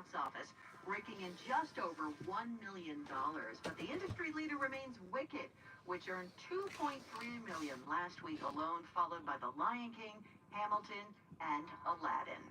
box office, raking in just over $1 million. But the industry leader remains Wicked, which earned $2.3 million last week alone, followed by The Lion King, Hamilton, and Aladdin.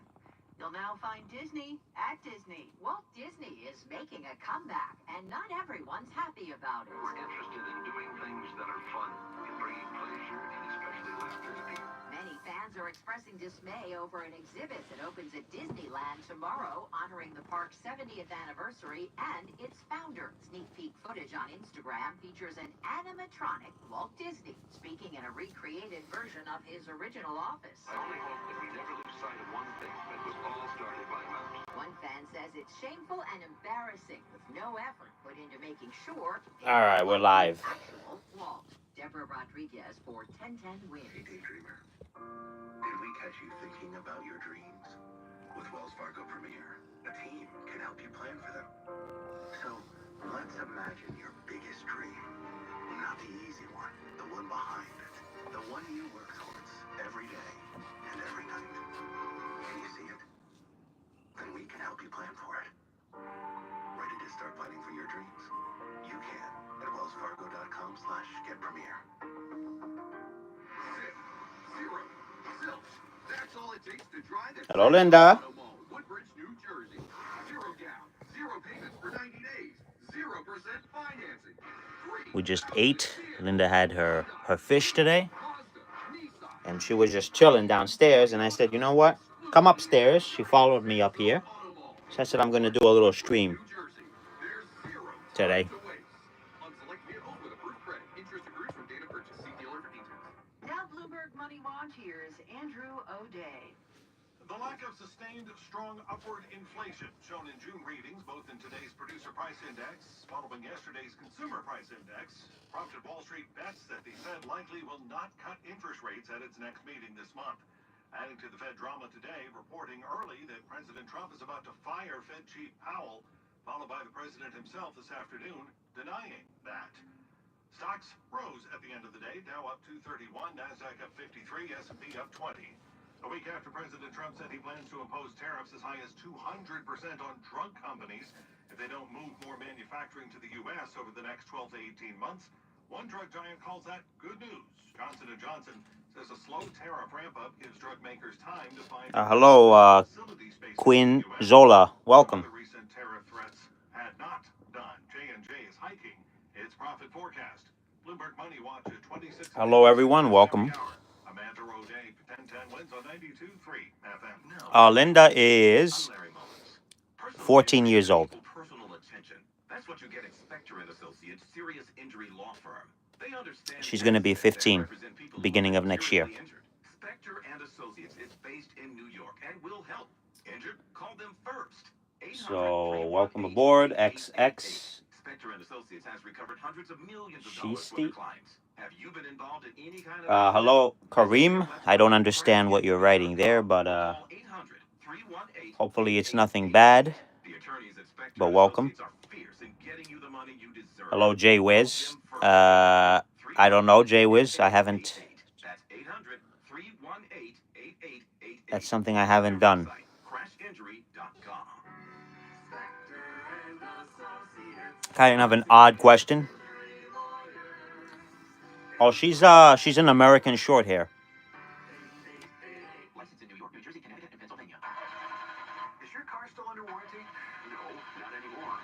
You'll now find Disney at Disney. Walt Disney is making a comeback, and not everyone's happy about it. We're interested in doing things that are fun, in bringing pleasure and especially laughter to people. Many fans are expressing dismay over an exhibit that opens at Disneyland tomorrow, honoring the park's 70th anniversary and its founder. Sneak peek footage on Instagram features an animatronic Walt Disney speaking in a recreated version of his original office. I only hope that we never lose sight of one thing, that was all started by mouse. One fan says it's shameful and embarrassing, with no effort put into making sure. All right, we're live. Actual Walt. Deborah Rodriguez for 1010 Wins. Hey, daydreamer. Did we catch you thinking about your dreams? With Wells Fargo Premier, a team can help you plan for them. So, let's imagine your biggest dream. Not the easy one, the one behind it. The one you work towards every day and every night. Can you see it? Then we can help you plan for it. Ready to start planning for your dreams? You can at wellsfargo.com/getpremier. That's all it takes to drive it. Hello, Linda. Woodbridge, New Jersey. Zero down, zero payments for 90 days, 0% financing. We just ate. Linda had her fish today, and she was just chilling downstairs. And I said, you know what? Come upstairs. She followed me up here. So I said, I'm going to do a little stream today. Now Bloomberg Money Watch, here's Andrew O'Day. The lack of sustained strong upward inflation shown in June readings, both in today's producer price index following yesterday's consumer price index, prompted Wall Street bets that the Fed likely will not cut interest rates at its next meeting this month. Adding to the Fed drama today, reporting early that President Trump is about to fire Fed Chief Powell, followed by the president himself this afternoon denying that. Stocks rose at the end of the day, Dow up 231, Nasdaq up 53, S&P up 20. A week after President Trump said he plans to impose tariffs as high as 200% on drug companies if they don't move more manufacturing to the U.S. over the next 12 to 18 months, one drug giant calls that good news. Johnson & Johnson says a slow tariff ramp-up gives drug makers time to find Hello, Quinn Zola. Welcome. Other recent tariff threats had not done. J&J is hiking its profit forecast. Bloomberg Money Watch at 26. Hello, everyone. Welcome. Amanda O'Day, 1010 Wins on 92.3 FM. Linda is 14 years old. Personal attention. That's what you get at Spector and Associates Serious Injury Law Firm. They understand. She's going to be 15, beginning of next year. Spector and Associates is based in New York and will help. Injured? Call them first. So, welcome aboard, XX. Spector and Associates has recovered hundreds of millions of dollars for their clients. Have you been involved in any kind of Hello, Kareem. I don't understand what you're writing there, but hopefully it's nothing bad. But welcome. Hello, Jay Wiz. I don't know, Jay Wiz. I haven't. That's something I haven't done. Kind of an odd question. Oh, she's an American short hair. Licensed in New York, New Jersey, Connecticut, and Pennsylvania. Is your car still under warranty? No, not anymore.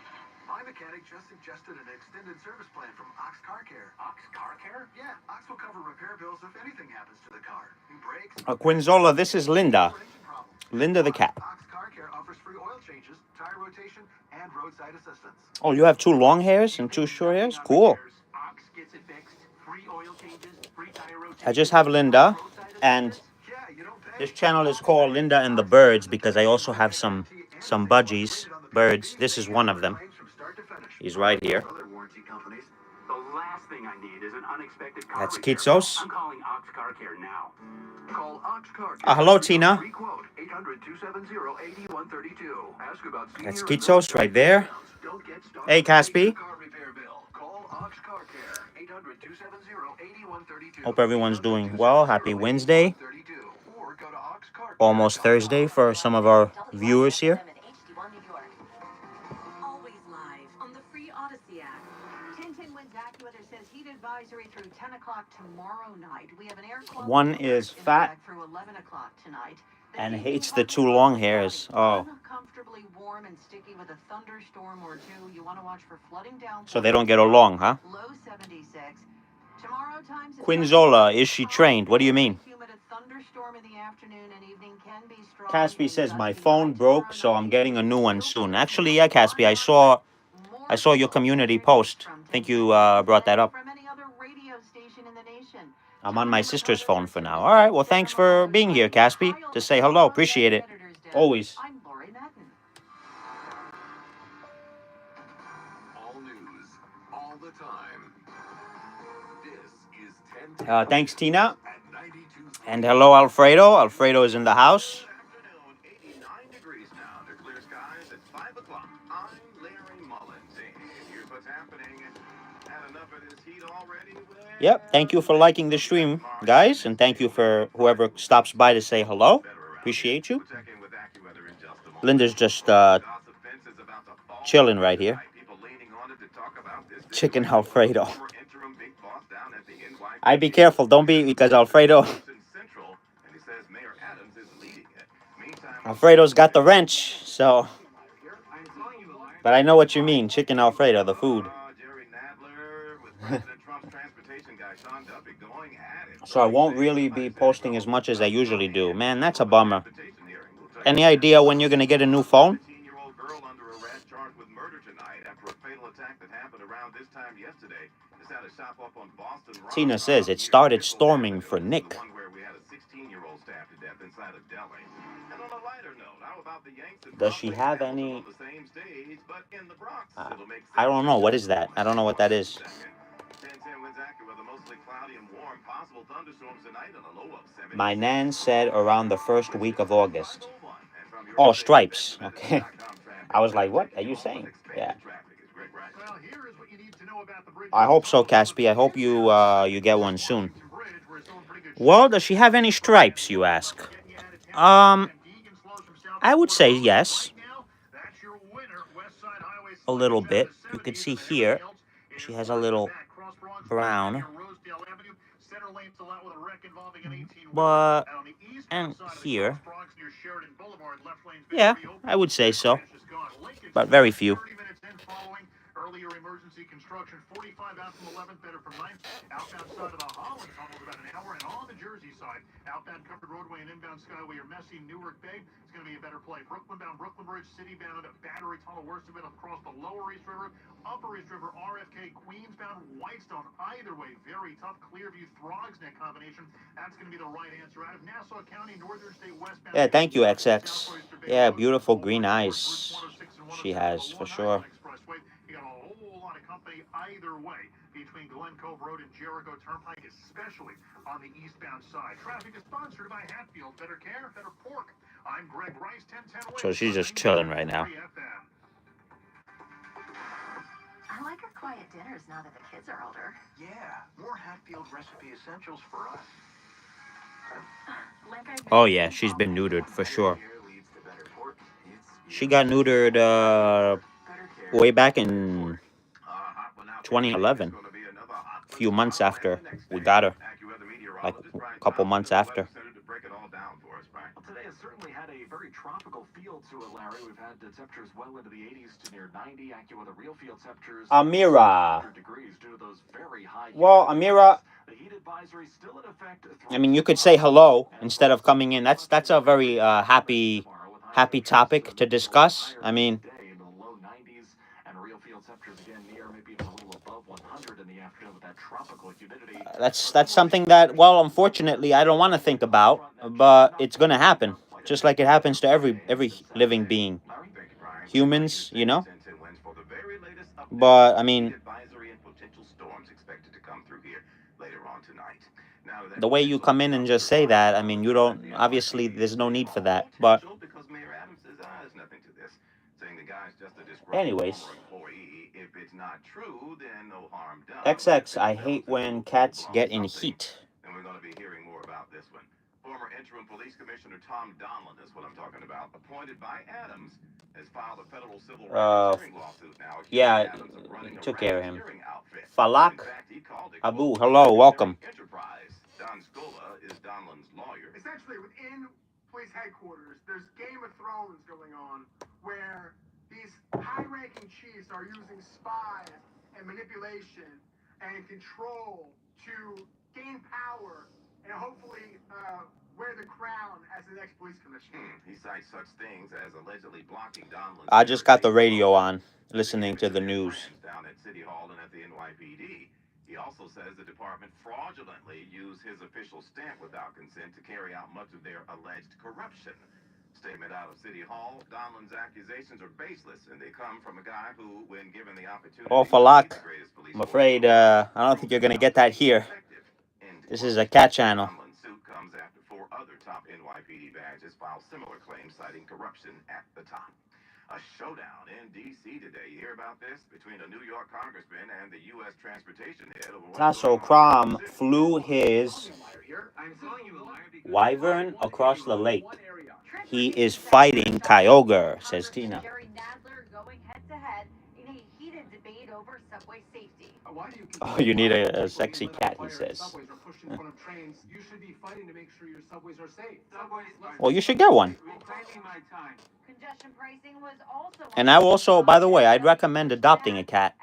My mechanic just suggested an extended service plan from Ox Car Care. Ox Car Care? Yeah, Ox will cover repair bills if anything happens to the car. New brakes. Quinzola, this is Linda. Linda the cat. Ox Car Care offers free oil changes, tire rotation, and roadside assistance. Oh, you have two long hairs and two short hairs? Cool. Ox gets it fixed. Free oil changes, free tire rotation. I just have Linda, and this channel is called Linda and the Birds because I also have some budgies, birds. This is one of them. He's right here. That's Kitsos. I'm calling Ox Car Care now. Call Ox Car Care. Hello, Tina. 800-270-8132. Ask about That's Kitsos right there. Hey, Caspi. Hope everyone's doing well. Happy Wednesday. Almost Thursday for some of our viewers here. Always live on the free Odyssey app. Tintin Winds AccuWeather says heat advisory through 10 o'clock tomorrow night. We have an air quality One alert is in fat effect through 11 o'clock tonight. and This hates evening, the too long hairs. Oh, uncomfortably warm and sticky with a thunderstorm or two. You want to watch for flooding down. so they don't get along, huh? Low 76. Tomorrow times Quinzola, is she trained? What do you mean? humid, a thunderstorm in the afternoon and evening can be strong. Caspi says my phone broke, so I'm getting a new one soon. Actually, yeah, Caspi, I saw your community post. I think you brought that up. From any other radio station in the nation. I'm on my sister's phone for now. All right, well, thanks for being here, Caspi, to say hello. Appreciate it. Always. I'm Lori Madden. All news, all the time. This is 10 Thanks, Tina. at 92. And hello, Alfredo. Alfredo is in the house. Afternoon, 89 degrees now under clear skies at 5 o'clock. I'm Larry Mullins. And here's what's happening. Had enough of this heat already? Well, Yep, thank you for liking the stream, guys. And thank you for whoever stops by to say hello. Appreciate you. we'll check in with AccuWeather in just a moment. Linda's just Gossip fence is about to fall chilling right here. tonight. People leaning on it to talk about this Chicken situation. Alfredo. Former interim big boss down at the NYPD I be careful. Don't be, because Alfredo, Central, and he says Mayor Adams is leading it. Meantime, Alfredo's got the wrench. So, but I know what you mean. Chicken Alfredo, the food. Jerry Nadler with President Trump's transportation guy Sean Duffy going at it. So I won't really be posting as much as I usually do. Man, that's a bummer. Any idea when you're going to get a new phone? 15-year-old girl under arrest charged with murder tonight after a fatal attack that happened around this time yesterday. Just had a shop up on Boston Road. Tina says it started storming for Nick. The one where we had a 16-year-old stabbed to death inside a deli. And on a lighter note, how about the Yanks and Does she Brooklyn have Cats any- on the same stage, but in the Bronx? It'll make I don't know. sense. What is that? I don't know what that is. 10-10 winds AccuWeather, mostly cloudy and warm. Possible thunderstorms tonight and a low of 70. My nan said around the first week of August. Oh, stripes. Okay. I was like, what are you saying? Yeah. Well, here is what you need to know about the bridge. I hope so, Caspi. I hope you you get one soon. Well, does she have any stripes, you ask? I would say yes. A little bit. You could see here, she has a little brown. But, and here, yeah, I would say so. But very few. Earlier emergency construction, 45 out from 11th, better from 9th. Outbound side of the Holland Tunnel about an hour, and on the Jersey side, outbound covered roadway and inbound Skyway are messy. Newark Bay is going to be a better play. Brooklyn bound Brooklyn Bridge, City bound Battery Tunnel, worst of it across the Lower East River, Upper East River, RFK, Queens bound Whitestone. Either way, very tough. Clearview, Throgs Neck combination. That's going to be the right answer. Out of Nassau County, Northern State westbound. Yeah, thank you, XX. Yeah, beautiful green eyes she has, for sure. You got a whole lot of company either way between Glen Cove Road and Jericho Turnpike, especially on the eastbound side. Traffic is sponsored by Hatfield. Better care, better pork. I'm Greg Rice, 1010 So she's just chilling right now. I like our quiet dinners now that the kids are older. Yeah, more Hatfield recipe essentials for us. Like I Oh yeah, she's been neutered for sure. She got neutered way back in 2011. A few months after we got her. Like a couple months after. Today has certainly had a very tropical feel to it, Larry. We've had temperatures well into the 80s to near 90. AccuWeather real field temperatures Amira. 100 degrees due to those very high. Well, Amira, The heat advisory still in effect. I mean, you could say hello instead of coming in. That's a very happy topic to discuss. I mean, In the low 90s and real field temperatures again near maybe even a little above 100 in the afternoon with that tropical humidity. that's something that, well, unfortunately, I don't want to think about, but it's gonna happen, just like it happens to every living being, humans, you know. But I mean, the way you come in and just say that, I mean, you don't. Obviously, there's no need for that. But anyways. XX, I hate when cats get in heat. And we're going to be hearing more about this one. Former interim police commissioner Tom Donlin is what I'm talking about, appointed by Adams has filed a federal civil Uh, racketeering lawsuit now yeah, accusing Adams of running you a took care of him. racketeering outfit. Falak In fact, he called it, Abu, quote, hello, "racketeering welcome. enterprise." Don Scola is Donlan's lawyer. Essentially, within police headquarters, there's Game of Thrones going on, where these high-ranking chiefs are using spies and manipulation and control to gain power and hopefully wear the crown as the next police commissioner. He cites such things as allegedly blocking Donlan's. I just got the radio on, listening to the news. Down at City Hall and at the NYPD. He also says the department fraudulently used his official stamp without consent to carry out much of their alleged corruption. Statement out of City Hall, Donlan's accusations are baseless, and they come from a guy who, when given the opportunity, Oh, Falak, I'm afraid I don't think you're going to get that here. This is a cat channel. Donlan's suit comes after 4 other top NYPD badges filed similar claims citing corruption at the top. A showdown in D.C. today. You hear about this? Between a New York congressman and the U.S. transportation head. Tasso Crom flew his wyvern across the lake. He is fighting Kyogre, says Tina. Jerry Nadler going head to head in a heated debate over subway safety. Oh, you need a sexy cat, he says. Subways are pushed in front of trains. You should be fighting to make sure your subways are safe. Well, you should get one. Congestion pricing was also And I also, by the way, I'd recommend adopting a cat.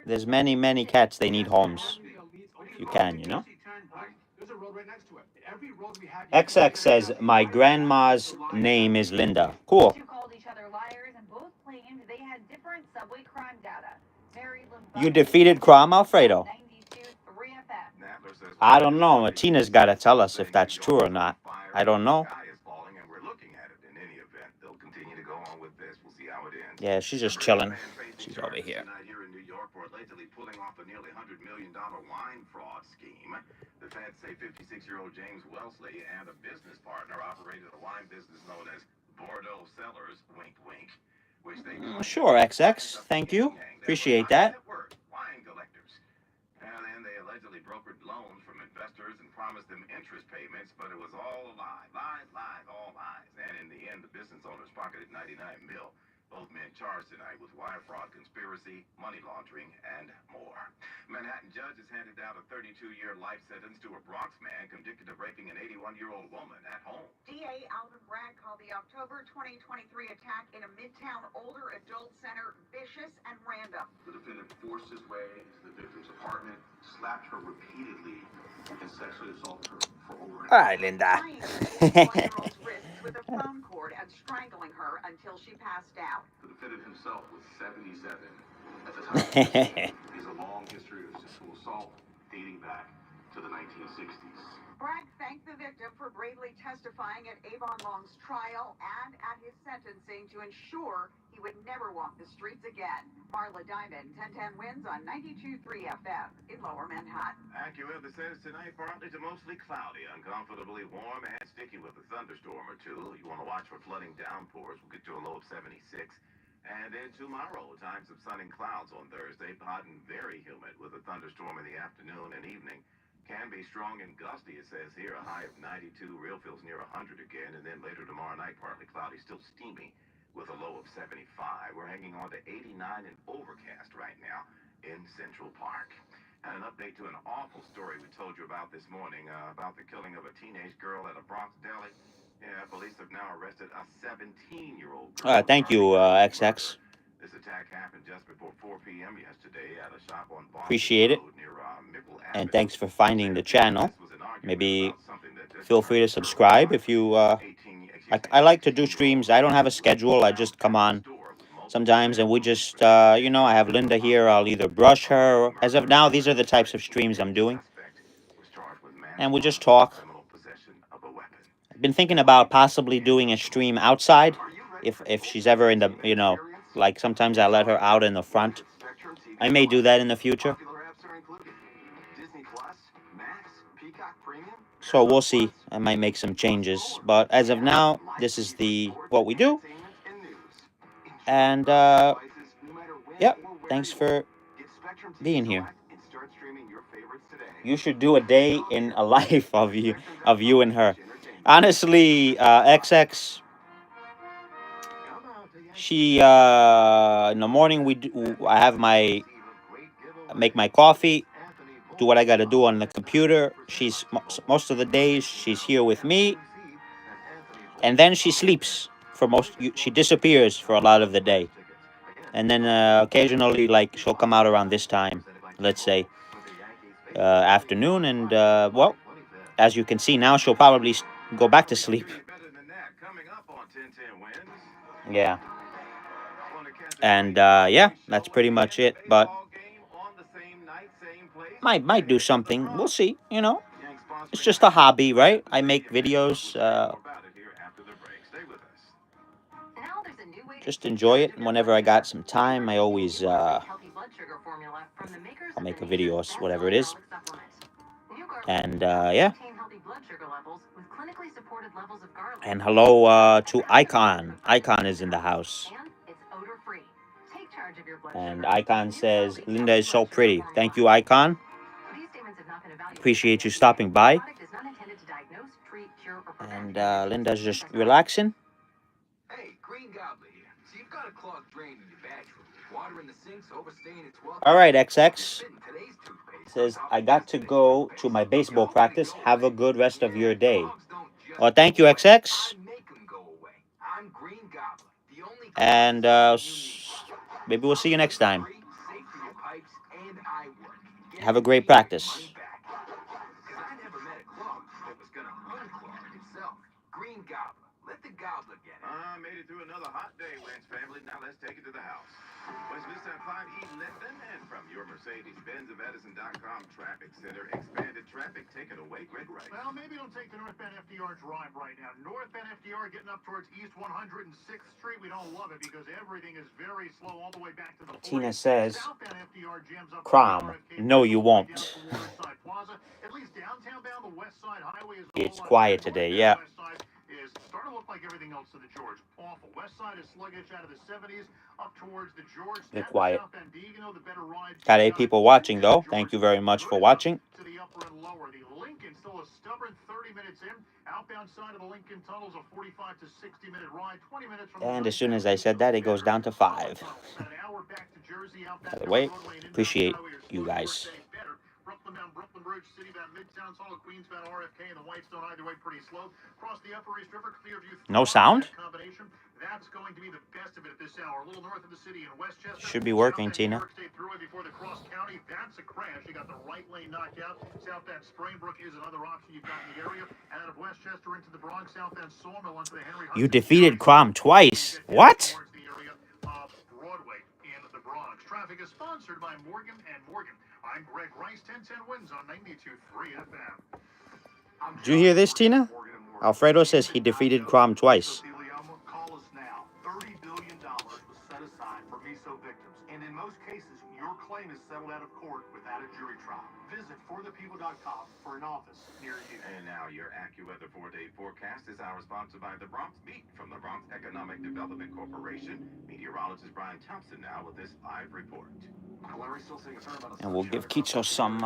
There's many, many cats, they need homes. If you can, you know? There's a road right next to it. Every road we have XX says, my grandma's name is Linda. Cool. two called each other liars and both claimed they had different subway crime data. Mary You defeated Crom, Alfredo. 92 3FM. Nadler says I don't know. Tina's got to tell us if that's true or not. I don't know. Sky is falling, and we're looking at it. In any event, they'll continue to go on with this. We'll see how it ends. Yeah, she's just chilling. She's over here. Tonight here in New York for allegedly pulling off a nearly $100 million wine fraud scheme. The feds say 56-year-old James Wellesley and a business partner operated a wine business known as Bordeaux Cellars, wink wink, which they Sure, XX. Thank you. Appreciate that. Wine collectors. And then they allegedly brokered loans from investors and promised them interest payments, but it was all a lie. Lies, lies, all lies. And in the end, the business owners pocketed $99 million. Both men charged tonight with wire fraud, conspiracy, money laundering, and more. Manhattan judge has handed down a 32-year life sentence to a Bronx man convicted of raping an 81-year-old woman at home. DA Alvin Bragg called the October 2023 attack in a Midtown older adult center vicious and random. The defendant forced his way into the victim's apartment, slapped her repeatedly, and sexually assaulted her for over an All right, Linda. Tying the 81-year-old's wrists with a phone cord and strangling her until she passed out. The defendant himself was 77 at the time. He has a long history of sexual assault dating back to the 1960s. Bragg thanked the victim for bravely testifying at Avon Long's trial and at his sentencing to ensure he would never walk the streets again. Marla Diamond, 1010 wins on 92.3 FM in Lower Manhattan. AccuWeather says tonight partly to mostly cloudy, uncomfortably warm and sticky with a thunderstorm or two. You want to watch for flooding downpours. We'll get to a low of 76. And then tomorrow, times of sun and clouds on Thursday, hot and very humid with a thunderstorm in the afternoon and evening. Can be strong and gusty, it says here. A high of 92. Real feels near 100 again. And then later tomorrow night, partly cloudy, still steamy with a low of 75. We're hanging on to 89 and overcast right now in Central Park. And an update to an awful story we told you about this morning about the killing of a teenage girl at a Bronx deli. Yeah, police have now arrested a 17-year-old girl. Thank you, XX. This attack happened just before 4 p.m. yesterday at a shop on Boston Appreciate it. Road near Mickle And Avenue. thanks for finding the channel. This was an argument Maybe about something that just feel free to subscribe if you... I like to do streams. I don't have a schedule. I just come on sometimes and we just, you know, I have Linda here. I'll either brush her. As of now, these are the types of streams I'm doing. And we just talk. I've been thinking about possibly doing a stream outside. If she's ever in the, you know, like sometimes I let her out in the front. I may do that in the future. So we'll see. I might make some changes. But as of now, this is what we do. And, yep, thanks for being here. You should do a day in a life of you and her. Honestly, XX, She in the morning I have make my coffee, do what I got to do on the computer. She's most of the days she's here with me, and then she sleeps for she disappears for a lot of the day, and then occasionally like she'll come out around this time, let's say afternoon, and well, as you can see now, she'll probably go back to sleep. Yeah. And yeah, that's pretty much it. But might do something. We'll see. You know, it's just a hobby, right? I make videos. Just enjoy it. And whenever I got some time, I always I'll make a video or whatever it is. And yeah. And hello to Icon. Icon is in the house. And Icon says, Linda is so pretty. Thank you, Icon. Appreciate you stopping by. And Linda's just relaxing. Hey, Green Goblin here. So you've got a clogged drain in your bathroom. Water in the sink's overstaying its welcome. All right, XX. Says, I got to go to my baseball practice. Have a good rest of your day. Oh, thank you, XX. And maybe we'll see you next time. Have a great practice. Made it through another hot day, Lynch family. Now let's take it to the house. West Vista 5 East Linden, and from your Mercedes-Benz of Edison.com Traffic Center, expanded traffic. Take it away, Greg Rice. Well, maybe don't take the North Bend FDR drive right now. North Bend FDR getting up towards East 106th Street. We don't love it because everything is very slow all the way back to the Tina says, South Bend FDR jams up Crom, no you won't. At least downtown bound, the West Side Highway is It's quiet today, yeah. Is starting to look like everything else to the George. Awful. West Side is sluggish out of the 70s up towards the George. They're quiet. The better ride. Got 8 people watching though. Thank you very much for watching. To the upper and lower. The Lincoln still a stubborn 30 minutes in. Outbound side of the Lincoln tunnels a 45 to 60 minute ride. 20 minutes from. And as soon as I said that, it goes down to 5. By the way, appreciate you guys. Brooklyn Bridge, City Bound, Midtown, Solid, Queens Bound, RFK, and the Whitestone either way pretty slow. Across the Upper East River, Clearview. No sound? Combination. That's going to be the best of it at this hour. A little north of the city in Westchester. Should be working, Tina. Before the Cross County, that's a crash. You got the right lane knocked out. South End Springbrook is another option you've got in the area. And out of Westchester into the Bronx, South End Sawmill onto the Henry. You defeated Crom twice. What? Broadway in the Bronx. Traffic is sponsored by Morgan & Morgan. I'm Greg Rice, 1010 wins on 92.3 FM. Did you hear this, Tina? Alfredo says he defeated Crom twice. Call us now. $30 billion was set aside for MISO victims. And in most cases, your claim is settled out of court without a jury trial. Visit forthepeople.com for an office near you. And now your AccuWeather 4-day forecast is our sponsored by the Bronx Beat from the Bronx Economic Development Corporation. Meteorologist Brian Thompson now with this live report. And we'll give Kicho some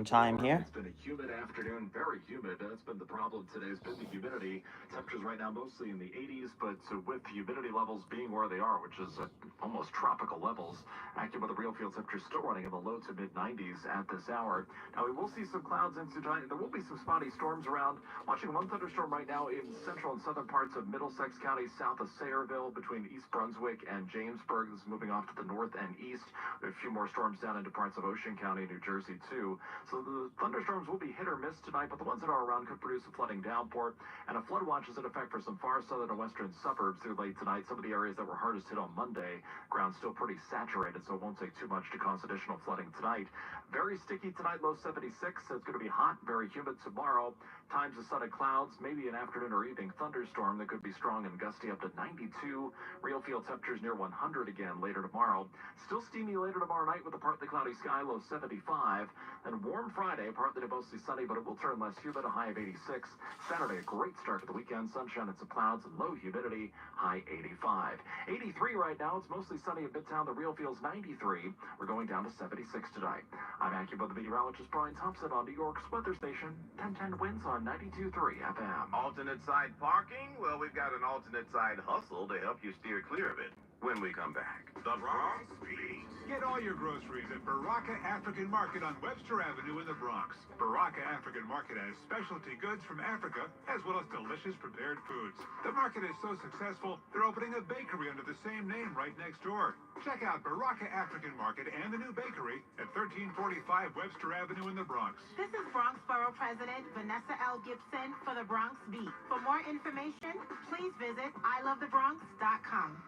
time here. It's been a humid afternoon, very humid. That's been the problem today. It's been the humidity. Temperatures right now mostly in the 80s, but with humidity levels being where they are, which is almost tropical levels, AccuWeather real field temperatures still running in the low to mid 90s at this hour. Now we will see some clouds into tonight. There will be some spotty storms around. Watching one thunderstorm right now in central and southern parts of Middlesex County, south of Sayreville, between East Brunswick and Jamesburg. This is moving off to the north and east. We have a few more storms down into parts of Ocean County, New Jersey, too. So the thunderstorms will be hit or miss tonight, but the ones that are around could produce a flooding downpour. And a flood watch is in effect for some far southern and western suburbs through late tonight. Some of the areas that were hardest hit on Monday, ground's still pretty saturated, so it won't take too much to cause additional flooding tonight. Very sticky tonight, low 76. So it's going to be hot, very humid tomorrow. Times of sun and clouds, maybe an afternoon or evening thunderstorm that could be strong and gusty up to 92. Real field temperatures near 100 again later tomorrow. Still steamy later tomorrow night with a partly cloudy sky, low 75. Then warm Friday, partly to mostly sunny, but it will turn less humid, a high of 86. Saturday, a great start to the weekend. Sunshine and some clouds and low humidity, high 85. 83 right now. It's mostly sunny in Midtown. The real feels 93. We're going down to 76 tonight. I'm AccuWeather meteorologist Brian Thompson on New York's weather station. 1010 winds on 92.3 FM. Alternate side parking? Well, we've got an alternate side hustle to help you steer clear of it when we come back. The Bronx Beat. Get all your groceries at Baraka African Market on Webster Avenue in the Bronx. Baraka African Market has specialty goods from Africa, as well as delicious prepared foods. The market is so successful, they're opening a bakery under the same name right next door. Check out Baraka African Market and the new bakery at 1345 Webster Avenue in the Bronx. This is Bronx Borough President Vanessa L. Gibson for the Bronx Beat. For more information, please visit ilovethebronx.com.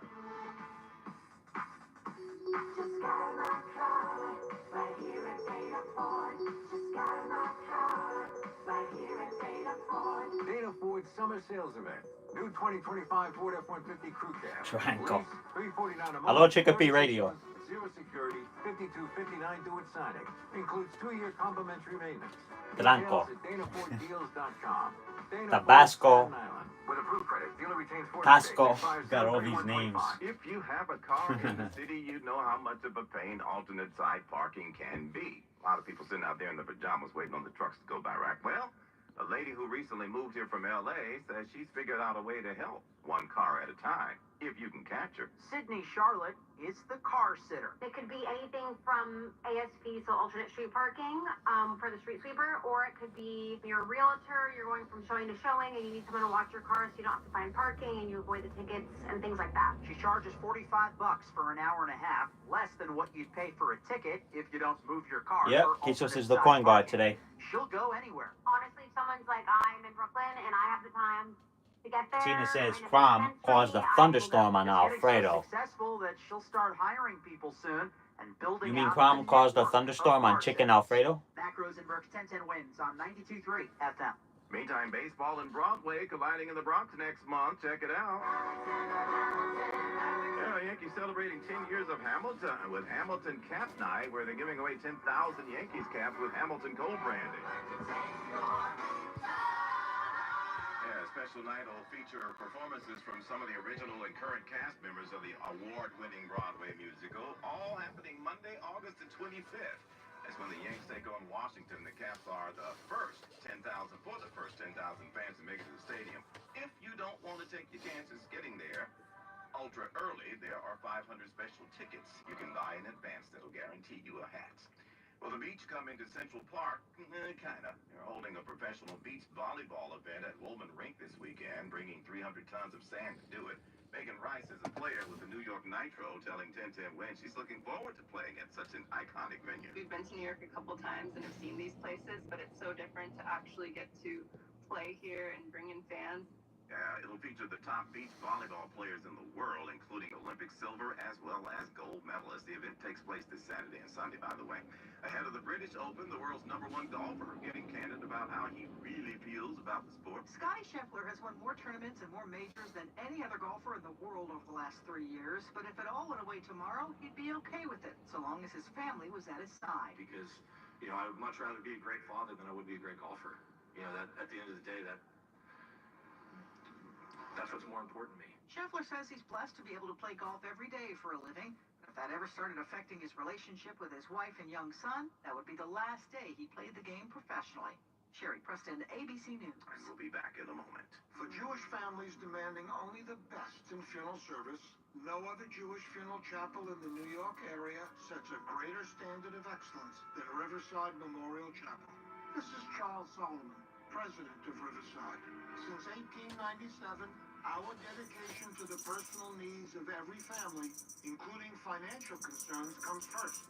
Just got in my car, right here at Dana Ford. Just got in my car, right here at Dana Ford. Dana Ford Summer Sales Event. New 2025 Ford F-150 Crew Cab. Triangle. Lease, $349 a month. Hello, Chicopee Radio. Zero security, $52.59 due at signing. Includes 2-year complimentary maintenance. Blanco. Details at DanaFordDeals.com. Dana Tabasco. Ford, Staten Island. With approved credit, dealer retains 40 Tasco. days. Got all these names. If you have a car in the city, you know how much of a pain alternate side parking can be. A lot of people sitting out there in their pajamas waiting on the trucks to go by, right? Well, a lady who recently moved here from LA says she's figured out a way to help, one car at a time, if you can catch her. Sydney Charlotte is the car sitter. It could be anything from ASP, so alternate street parking, for the street sweeper, or it could be you're a realtor, you're going from showing to showing, and you need someone to watch your car so you don't have to find parking and you avoid the tickets and things like that. She charges $45 for an hour and a half, less than what you'd pay for a ticket if you don't move your car. Yep, Jesus is the coin guard today. She'll go anywhere. Honestly, if someone's like, I'm in Brooklyn and I have the time to get there. Tina says and it Crom makes sense for caused me, a I will thunderstorm go. on It's getting Alfredo. so successful that she'll start hiring people soon and building. You mean out Crom caused a network thunderstorm of on car Chicken sitters. Alfredo? Mac Rosenberg's 1010 wins on 92.3 FM. Meantime, baseball and Broadway colliding in the Bronx next month. Check it out. Yeah, Yankees celebrating 10 years of Hamilton with Hamilton Cap Night, where they're giving away 10,000 Yankees caps with Hamilton Cold Branding. Yeah, a special night will feature performances from some of the original and current cast members of the award-winning Broadway musical, all happening Monday, August the 25th. That's when the Yanks take on Washington. The Caps are the first 10,000 fans to make it to the stadium. If you don't want to take your chances getting there ultra early, there are 500 special tickets you can buy in advance that'll guarantee you a hat. Well, the beach coming to Central Park, kinda. They're holding a professional beach volleyball event at Woolman Rink this weekend, bringing 300 tons of sand to do it. Megan Rice is a player with the New York Nitro, telling 1010 Win she's looking forward to playing at such an iconic venue. We've been to New York a couple times and have seen these places, but it's so different to actually get to play here and bring in fans. It'll feature the top beach volleyball players in the world, including Olympic silver as well as gold medalists. The event takes place this Saturday and Sunday, by the way. Ahead of the British Open, the world's #1 golfer getting candid about how he really feels about the sport. Scotty Scheffler has won more tournaments and more majors than any other golfer in the world over the last 3 years. But if it all went away tomorrow, he'd be okay with it, so long as his family was at his side. Because, I would much rather be a great father than I would be a great golfer. That at the end of the day, that's what's more important to me. Scheffler says he's blessed to be able to play golf every day for a living. If that ever started affecting his relationship with his wife and young son, that would be the last day he played the game professionally. Sherry Preston, ABC News. We'll be back in a moment. For Jewish families demanding only the best in funeral service, no other Jewish funeral chapel in the New York area sets a greater standard of excellence than Riverside Memorial Chapel. This is Charles Solomon, president of Riverside. Since 1897, our dedication to the personal needs of every family, including financial concerns, comes first.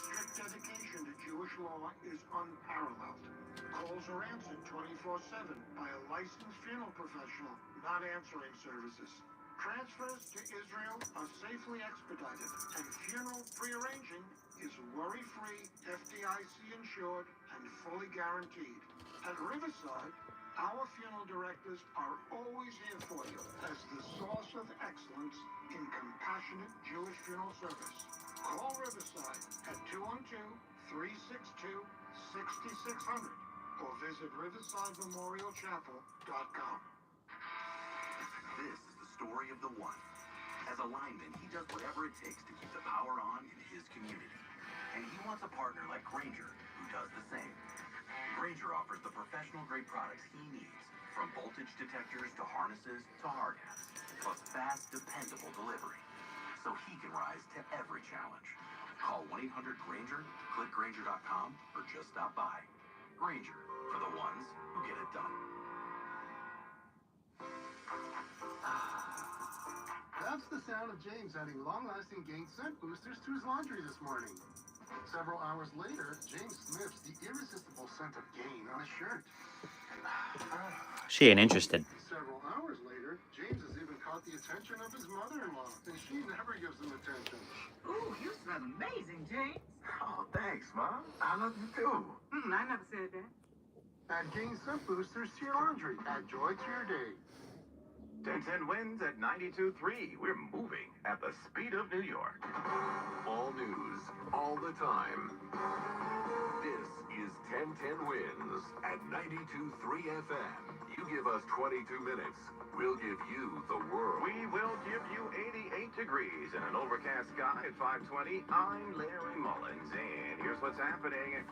Strict dedication to Jewish law is unparalleled. Calls are answered 24/7 by a licensed funeral professional, not answering services. Transfers to Israel are safely expedited, and funeral prearranging is worry-free, FDIC insured, and fully guaranteed. At Riverside, our funeral directors are always here for you as the source of excellence in compassionate Jewish funeral service. Call Riverside at 212-362-6600 or visit riversidememorialchapel.com. This is the story of the one. As a lineman, he does whatever it takes to keep the power on in his community. And he wants a partner like Grainger, who does the same. Grainger offers the professional-grade products he needs, from voltage detectors to harnesses to hard hats, plus fast, dependable delivery, so he can rise to every challenge. Call 1-800-GRAINGER, click Grainger.com, or just stop by. Grainger, for the ones who get it done. That's the sound of James adding long-lasting Gain scent boosters to his laundry this morning. Several hours later, James sniffs the irresistible scent of Gain on his shirt. She ain't interested. Several hours later, James has even caught the attention of his mother-in-law, and she never gives him attention. Ooh, you smell amazing, James. Oh, thanks, Mom. I love you too. I never said that. Add Gain scent boosters to your laundry. Add joy to your day. 1010 wins at 92.3. We're moving at the speed of New York. All news, all the time. This is 1010 wins at 92.3 FM. You give us 22 minutes, we'll give you the world. We will give you 88 degrees and an overcast sky at 5:20. I'm Larry Mullins, and here's what's happening.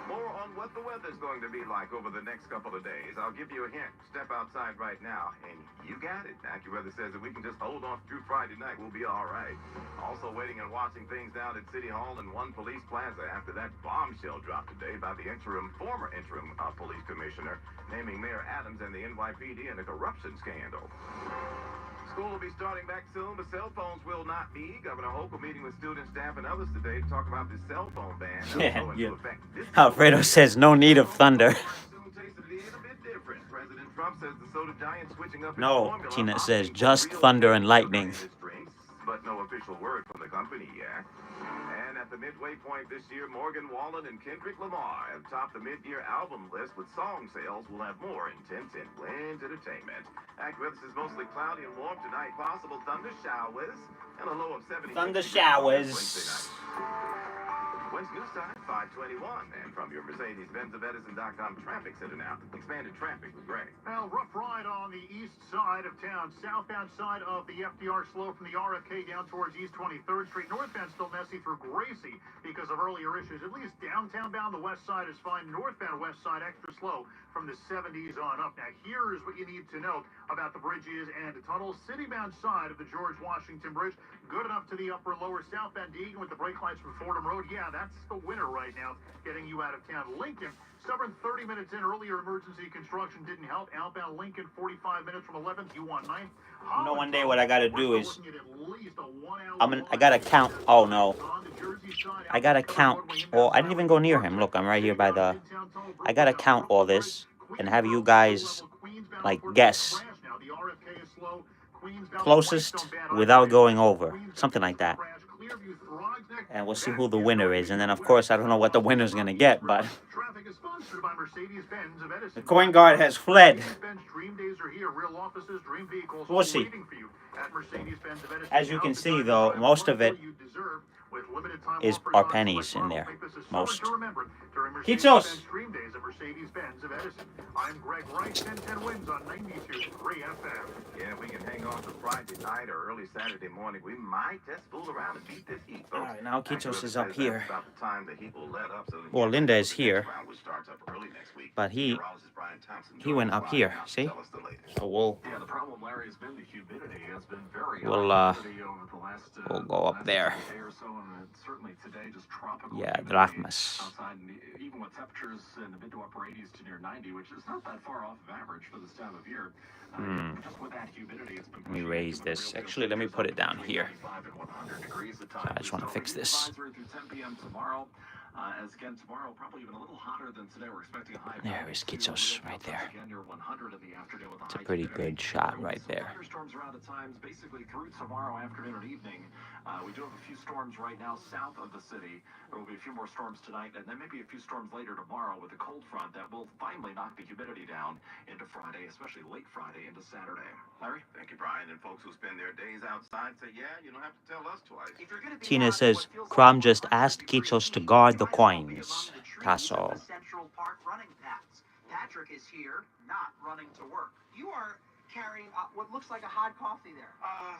More on what the weather's going to be like over the next couple of days. I'll give you a hint. Step outside right now, and you got it. AccuWeather says if we can just hold off through Friday night, we'll be all right. Also waiting and watching things down at City Hall and One Police Plaza after that bombshell dropped today by the former interim police commissioner, naming Mayor Adams and the NYPD in a corruption scandal. School will be starting back soon, but cell phones will not be. Governor Hochul meeting with students, staff, and others today to talk about the cell phone ban. Yeah. Alfredo says no need of thunder. President Trump says the soda giant switching up its No, formula, Tina says just thunder and lightning. but no official word from the company yet. And at the midway point this year, Morgan Wallen and Kendrick Lamar have topped the mid-year album list with song sales. We'll have more in 1010 Wins Entertainment. AccuWeather is mostly cloudy and warm tonight. Possible thunder showers and a low of 70. Thunder showers. When's news time? 5:21. And from your Mercedes-Benz of Edison.com traffic center now. Expanded traffic with Greg. Well, rough ride on the east side of town. Southbound side of the FDR slow from the RFK down towards East 23rd Street. Northbound still messy through Gracie because of earlier issues. At least downtown bound, the west side is fine. Northbound west side extra slow from the 70s on up. Now, here is what you need to know about the bridges and the tunnels. City-bound side of the George Washington Bridge, good enough to the upper lower. Southbound Deegan with the brake lights from Fordham Road. Yeah, that's the winner right now, getting you out of town. Lincoln, stubborn 30 minutes in. Earlier emergency construction didn't help. Outbound Lincoln, 45 minutes from 11th. You want 9th. You know, one day what I gotta do is I gotta count. Oh no, I gotta count. Oh, I didn't even go near him. Look, I'm right here by the. I gotta count all this and have you guys like guess closest without going over, something like that. And we'll see who the winner is. And then, of course, I don't know what the winner's going to get, but the coin guard has fled. We'll see. As you can see, though, most of it are pennies in there. Most. Kitos! I'm Greg Wright, 1010 wins on 92.3 FM. Yeah, if we can hang on to Friday night or early Saturday morning, we might just fool around and beat this heat, folks. All right, now Kitos is up here. About the time the heat will let up, so Well, Linda is here, which starts up early next week. but he went up here. See? So we'll Yeah, the problem, Larry, has been the humidity. It's been very We'll, high humidity over the last, we'll go up last there. day or so, and certainly today, just tropical Yeah, humidity drachmas. outside, and even with temperatures in the mid to upper 80s to near 90, which is not that far off of average for this time of year. Just with that humidity, it's been Let me raise this. Actually, let me put it down here. I just want to fix this. Through 10 p.m. tomorrow. As again, tomorrow, probably even a little hotter than today. We're expecting a high. There is Kitos right there. Again, near 100 in the afternoon with a It's a high pretty today. good shot right there. Thunderstorms around at times, basically through tomorrow afternoon and evening. We do have a few storms right now south of the city. There will be a few more storms tonight, and then maybe a few storms later tomorrow with a cold front that will finally knock the humidity down into Friday, especially late Friday into Saturday. Larry? Thank you, Brian. And folks who spend their days outside say, yeah, you don't have to tell us twice. If you're gonna be Tina out in says, what feels like Crom just 100 asked degree Kichos to heat, guard you the might as well be coins. among the trees That's of all. the Central Park running paths. Patrick is here, not running to work. You are carrying what looks like a hot coffee there.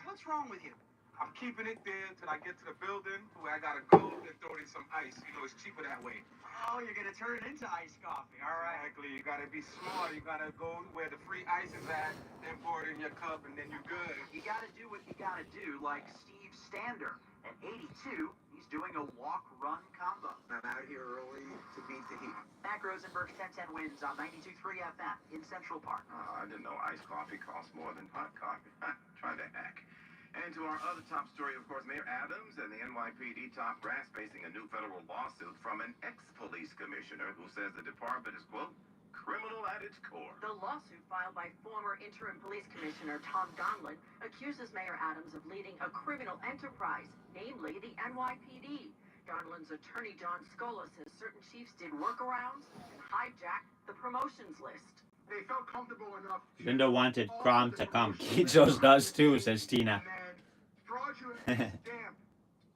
What's wrong with you? I'm keeping it there till I get to the building where I gotta go and throw in some ice. You know, it's cheaper that way. Oh, you're gonna turn it into iced coffee. All right. Exactly. You gotta be smart. You gotta go where the free ice is at, then pour it in your cup, and then you're good. You gotta do what you gotta do, like Steve Stander. At 82, he's doing a walk-run combo. I'm out here early to beat the heat. Mac Rosenberg's 1010 wins on 92.3 FM in Central Park. Oh, I didn't know iced coffee costs more than hot coffee. Try to hack. And to our other top story, of course, Mayor Adams and the NYPD top brass facing a new federal lawsuit from an ex-police commissioner who says the department is, quote, criminal at its core. The lawsuit filed by former interim police commissioner Tom Donlin accuses Mayor Adams of leading a criminal enterprise, namely the NYPD. Donlin's attorney Don Scola says certain chiefs did workarounds and hijacked the promotions list. They felt comfortable enough to Linda wanted Crom to come. Kichos does too, says Tina. fraudulently stamp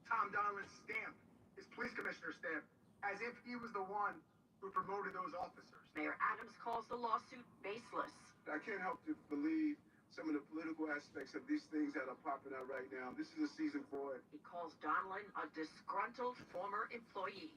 Tom Donlin's stamp, his police commissioner stamp, as if he was the one who promoted those officers. Mayor Adams calls the lawsuit baseless. I can't help to believe some of the political aspects of these things that are popping out right now. This is a season for it. He calls Donlin a disgruntled former employee.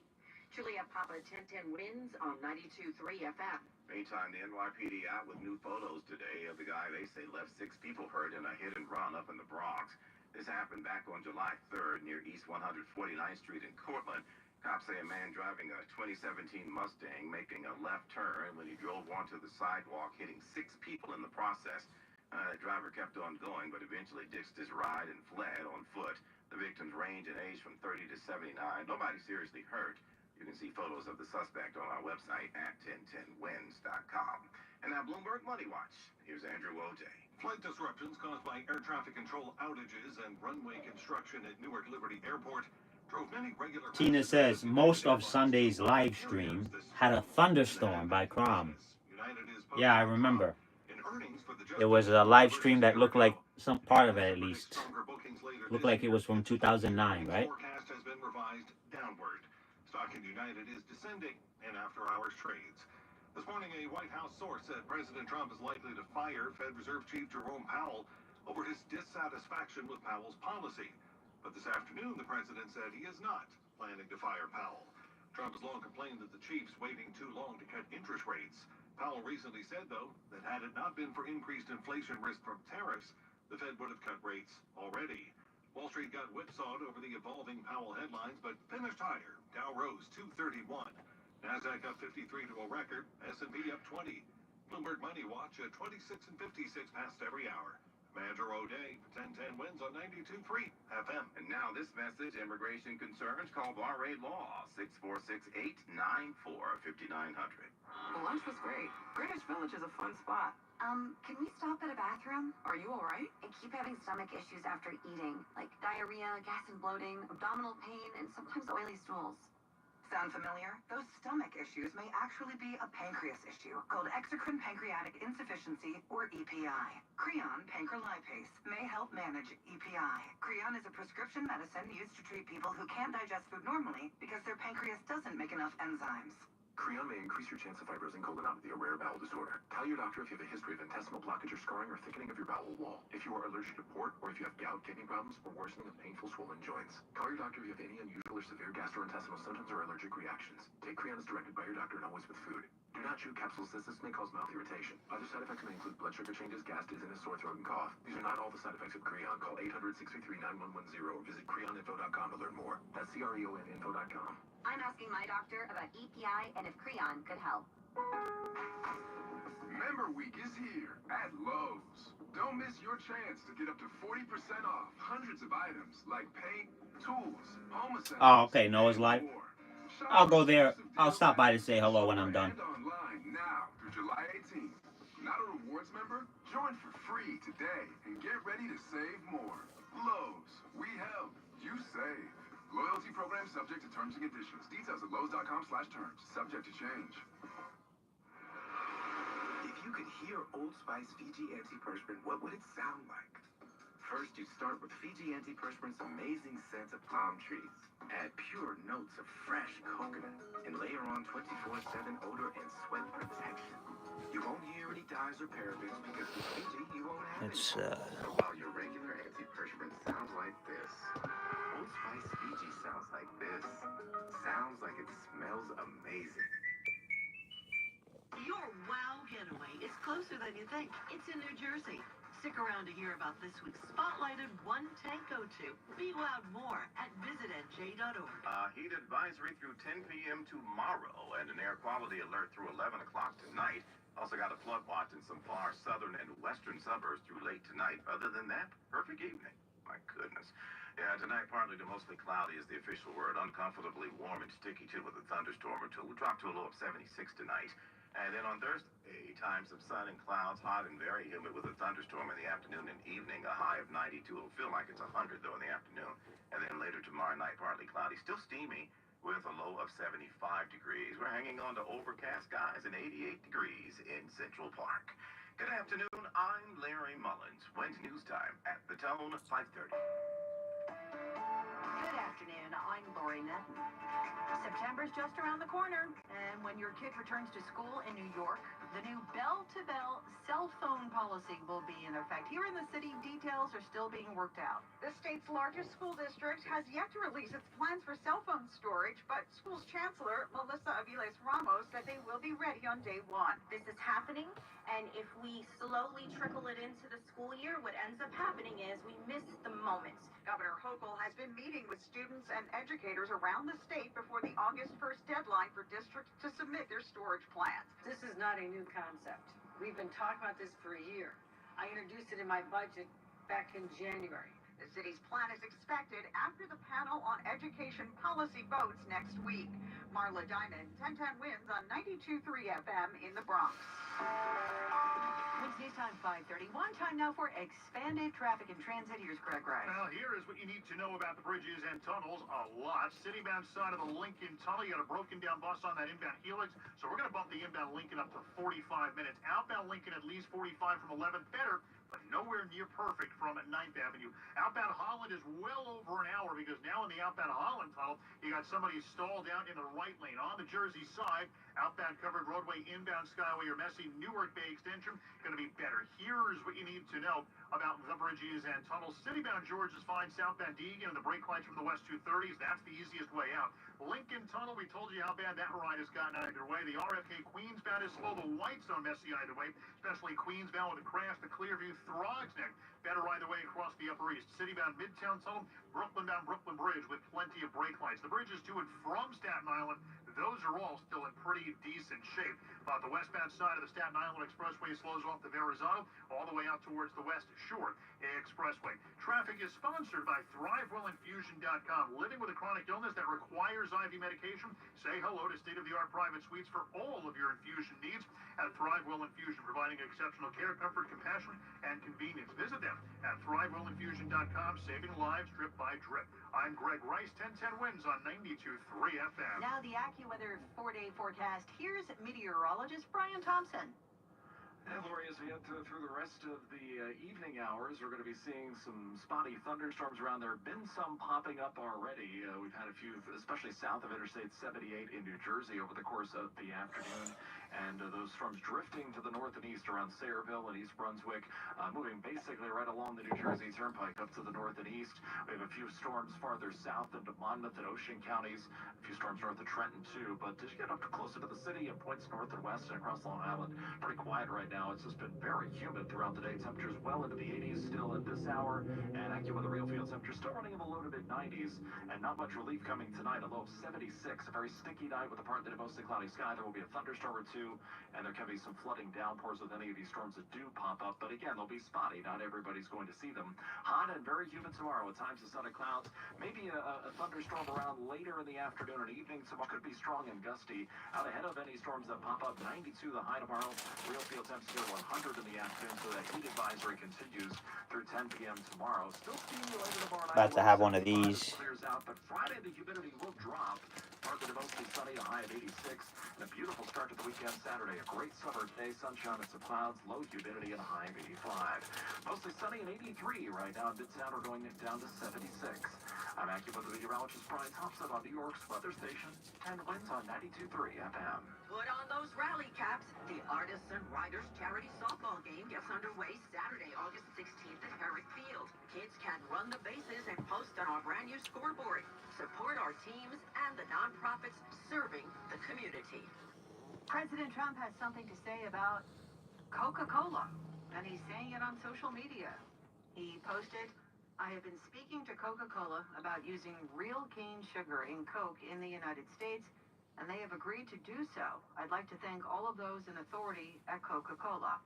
Juliet Papa 1010 wins on 92.3 FM. Meantime, the NYPD out with new photos today of the guy they say left 6 people hurt in a hit and run up in the Bronx. This happened back on July 3rd near East 149th Street in Cortland. Cops say a man driving a 2017 Mustang making a left turn when he drove onto the sidewalk, hitting 6 people in the process. The driver kept on going, but eventually ditched his ride and fled on foot. The victims range in age from 30 to 79. Nobody seriously hurt. You can see photos of the suspect on our website at 1010wins.com. And now Bloomberg Money Watch. Here's Andrew O'Day. Flight disruptions caused by air traffic control outages and runway construction at Newark Liberty Airport drove many regular... Tina says most of Sunday's live stream had a thunderstorm by Crom. Yeah, I remember. It was a live stream that looked like some part of it at least. Looked like it was from 2009, right? Forecast has been revised downward. Stock in United is descending in after-hours trades. This morning, a White House source said President Trump is likely to fire Fed Reserve Chief Jerome Powell over his dissatisfaction with Powell's policy. But this afternoon, the president said he is not planning to fire Powell. Trump has long complained that the chief's waiting too long to cut interest rates. Powell recently said, though, that had it not been for increased inflation risk from tariffs, the Fed would have cut rates already. Wall Street got whipsawed over the evolving Powell headlines, but finished higher. Dow rose 231. Nasdaq up 53 to a record. S&P up 20. Bloomberg Money Watch at 26 and 56 past every hour. Manager O'Day, 1010 wins on 92.3 FM. And now this message, immigration concerns, call Bar-Aid Law, 646-894-5900. The lunch was great. Greenwich Village is a fun spot. Can we stop at a bathroom? Are you all right? I keep having stomach issues after eating, like diarrhea, gas and bloating, abdominal pain, and sometimes oily stools. Sound familiar? Those stomach issues may actually be a pancreas issue called exocrine pancreatic insufficiency, or EPI. Creon pancrelipase may help manage EPI. Creon is a prescription medicine used to treat people who can't digest food normally because their pancreas doesn't make enough enzymes. Creon may increase your chance of fibrosing colonopathy, a rare bowel disorder. Tell your doctor if you have a history of intestinal blockage or scarring or thickening of your bowel wall. If you are allergic to pork, or if you have gout, kidney problems, or worsening of painful swollen joints. Call your doctor if you have any unusual or severe gastrointestinal symptoms or allergic reactions. Take Creon as directed by your doctor and always with food. Do not chew capsules as this may cause mouth irritation. Other side effects may include blood sugar changes, gas, dizziness, sore throat, and cough. These are not all the side effects of Creon. Call 800-633-9110 or visit creoninfo.com to learn more. That's CREONinfo.com. I'm asking my doctor about EPI and if Creon could help. Member Week is here at Lowe's. Don't miss your chance to get up to 40% off hundreds of items like paint, tools, home essentials. Oh, okay, Noah's live. I'll go there. I'll stop by to say hello when I'm done. Online now through July 18th. Not a rewards member? Join for free today and get ready to save more. Lowe's, we help, you program subject to terms and conditions. Details at Lowe's.com/terms. Subject to change. If you could hear Old Spice Fiji Antiperspirant, what would it sound like? First, you start with Fiji Antiperspirant's amazing scent of palm trees. Add pure notes of fresh coconut, and layer on 24/7 odor and sweat protection. You won't hear any dyes or parabens because with Fiji, you won't have It's any. So while your regular antiperspirant sounds like this, Old Spice Fiji sounds like this. Sounds like it smells amazing. Your wow getaway is closer than you think. It's in New Jersey. Stick around to hear about this week's spotlighted one tank go-to. Be wowed more at visitnj.org. Heat advisory through 10 p.m. tomorrow and an air quality alert through 11 o'clock tonight. Also got a flood watch in some far southern and western suburbs through late tonight. Other than that, perfect evening. My goodness. Yeah, tonight partly to mostly cloudy is the official word. Uncomfortably warm and sticky too with a thunderstorm or two. We'll drop to a low of 76 tonight. And then on Thursday, times of sun and clouds, hot and very humid with a thunderstorm in the afternoon and evening, a high of 92. It'll feel like it's 100 though in the afternoon. And then later tomorrow night, partly cloudy, still steamy with a low of 75 degrees. We're hanging on to overcast skies and 88 degrees in Central Park. Good afternoon. I'm Larry Mullins. When's news time at the Tone 5:30. Good afternoon. I'm Lori Netton. September's just around the corner, and when your kid returns to school in New York, the new bell-to-bell cell phone policy will be in effect. Here in the city, details are still being worked out. The state's largest school district has yet to release its plans for cell phone storage, but school's chancellor, Melissa Aviles Ramos, said they will be ready on day one. This is happening, and if we slowly trickle it into the school year, what ends up happening is we miss the moment. Governor Hochul has been meeting with students and educators around the state before the August 1st deadline for districts to submit their storage plans. This is not a new concept. We've been talking about this for a year. I introduced it in my budget back in January. The city's plan is expected after the panel on education policy votes next week. Marla Diamond, 1010 Wins on 92.3 FM in the Bronx. It's news time 5:31. Time now for expanded traffic and transit. Here's Greg Rice. Well, here is what you need to know about the bridges and tunnels. A lot. Citybound side of the Lincoln Tunnel, you got a broken down bus on that inbound Helix, so we're going to bump the inbound Lincoln up to 45 minutes. Outbound Lincoln at least 45 from 11th. Better, but nowhere near perfect from 9th Avenue. Outbound Holland is well over an hour because now in the outbound Holland tunnel, you got somebody stalled down in the right lane. On the Jersey side, outbound covered roadway, inbound Skyway or Messy, Newark Bay Extension, going to be better. Here's what you need to know about the bridges and tunnels. Citybound George is fine. Southbound Deegan and the brake lights from the west 230s, that's the easiest way out. Lincoln Tunnel, we told you how bad that ride has gotten either way. The RFK Queensbound is slow. The Whitestone messy either way, especially Queensbound with a crash. The Clearview Throgs Neck, better either way across the Upper East. Citybound Midtown Tunnel, Brooklyn bound Brooklyn Bridge with plenty of brake lights. The bridges to and from Staten Island, those are all still in pretty decent shape. But the westbound side of the Staten Island Expressway slows off the Verrazano all the way out towards the West Shore Expressway. Traffic is sponsored by ThriveWellInfusion.com. Living with a chronic illness that requires IV medication? Say hello to state-of-the-art private suites for all of your infusion needs at ThriveWell Infusion, providing exceptional care, comfort, compassion, and convenience. Visit them at ThriveWellInfusion.com, saving lives drip by drip. I'm Greg Rice, 1010 Wins on 92.3 FM. Now the AccuWeather 4-day forecast. Here's meteorologist Brian Thompson. And Lori, as we head through the rest of the evening hours, we're going to be seeing some spotty thunderstorms around. There have been some popping up already. We've had a few, especially south of Interstate 78 in New Jersey over the course of the afternoon. And those storms drifting to the north and east around Sayreville and East Brunswick, moving basically right along the New Jersey Turnpike up to the north and east. We have a few storms farther south into Monmouth and Ocean counties, a few storms north of Trenton too. But as you get up closer to the city and points north and west and across Long Island, pretty quiet right now. It's just been very humid throughout the day. Temperatures well into the 80s still at this hour. And AccuWeather real field temperatures still running in the low to mid 90s. And not much relief coming tonight, a low of 76. A very sticky night with a partly to mostly cloudy sky. There will be a thunderstorm or two. And there can be some flooding downpours with any of these storms that do pop up. But again, they'll be spotty. Not everybody's going to see them. Hot and very humid tomorrow with times of sun and clouds. Maybe a thunderstorm around later in the afternoon and evening. Tomorrow could be strong and gusty. Out ahead of any storms that pop up, 92 the high tomorrow. Real field temps near 100 in the afternoon. So that heat advisory continues through 10 p.m. tomorrow. Still steamy later tomorrow night. About to have one of these. Clears out, but Friday the humidity will partly to mostly sunny, a high of 86. And a beautiful start to the weekend Saturday. A great summer day, sunshine and some clouds, low humidity and a high of 85. Mostly sunny and 83 right now in Midtown. We're going down to 76. I'm AccuWeather meteorologist Brian Thompson on New York's weather station. 10 winds on 92.3 FM. Put on those rally caps. The Artists and Writers Charity Softball game gets underway Saturday, August 16th at Herrick Field. Kids can run the bases and post on our brand new scoreboard. Support our teams and the nonprofits serving the community. President Trump has something to say about Coca-Cola, and he's saying it on social media. He posted, "I have been speaking to Coca-Cola about using real cane sugar in Coke in the United States, and they have agreed to do so. I'd like to thank all of those in authority at Coca-Cola."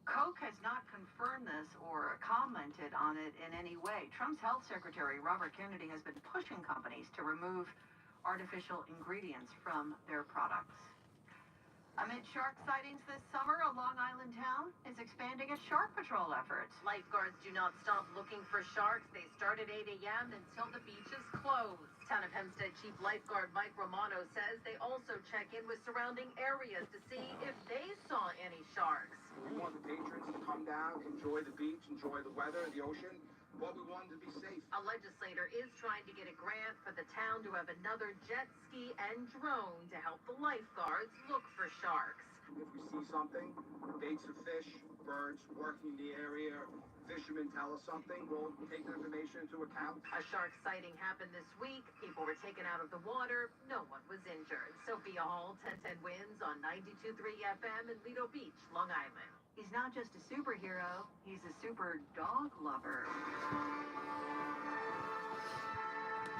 Coke has not confirmed this or commented on it in any way. Trump's health secretary, Robert Kennedy, has been pushing companies to remove artificial ingredients from their products. Amid shark sightings this summer, a Long Island town is expanding its shark patrol efforts. Lifeguards do not stop looking for sharks. They start at 8 a.m. until the beach is closed. Town of Hempstead Chief Lifeguard Mike Romano says they also check in with surrounding areas to see if they saw any sharks. We want the patrons to come down, enjoy the beach, enjoy the weather, the ocean, but we want them to be safe. A legislator is trying to get a grant for the town to have another jet ski and drone to help the lifeguards look for sharks. If we see something, baits of fish, birds working in the area, fishermen tell us something, we'll take the information into account. A shark sighting happened this week. People were taken out of the water. No one was injured. Sophia Hall, 1010 Winds on 92.3 FM in Lido Beach, Long Island. He's not just a superhero, he's a super dog lover.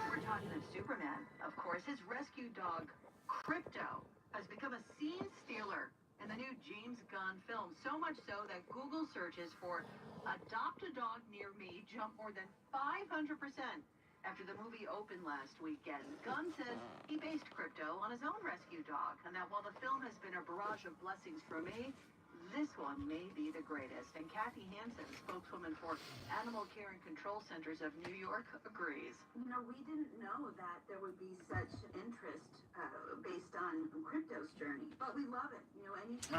We're talking of Superman. Of course, his rescue dog, Crypto, has become a scene stealer in the new James Gunn film. So much so that Google searches for "adopt a dog near me" jumped more than 500% after the movie opened last weekend. Gunn says he based Crypto on his own rescue dog, and that while the film has been a barrage of blessings for me, this one may be the greatest. And Kathy Hansen, spokeswoman for Animal Care and Control Centers of New York, agrees. You know, we didn't know that there would be such interest based on Crypto's journey, but we love it. You know,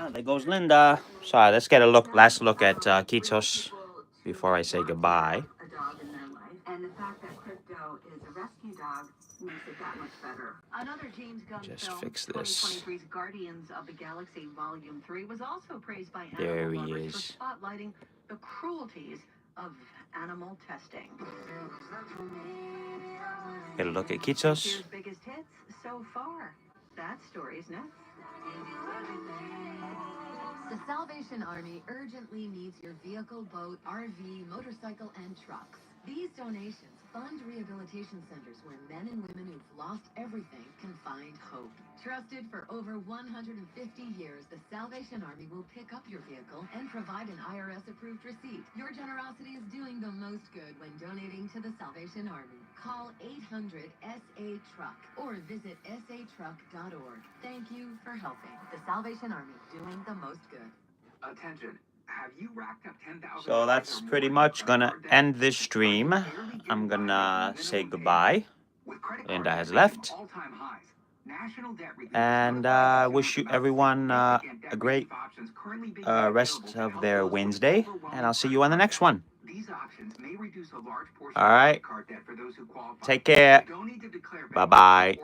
any. There goes Linda. Sorry, let's get a last look at Kitos before I say goodbye. A dog in their life, and the fact that Crypto is a rescue dog makes it that much better. Another James Gunn Just film, fix this. 2023's Guardians of the Galaxy Volume 3, was also praised by There animal he lovers is. for spotlighting the cruelties of animal testing. Get a look at Kitos. Here's biggest hits so far. That story's next. The Salvation Army urgently needs your vehicle, boat, RV, motorcycle, and trucks. These donations fund rehabilitation centers where men and women who've lost everything can find hope. Trusted for over 150 years, the Salvation Army will pick up your vehicle and provide an IRS-approved receipt. Your generosity is doing the most good when donating to the Salvation Army. Call 800-SA-TRUCK or visit satruck.org. Thank you for helping. The Salvation Army, doing the most good. Attention. Have you racked up 10,000? So that's pretty much gonna end this stream. I'm gonna say goodbye. Linda has left. And wish you everyone a great rest of their Wednesday. And I'll see you on the next one. All right. Take care. Bye-bye.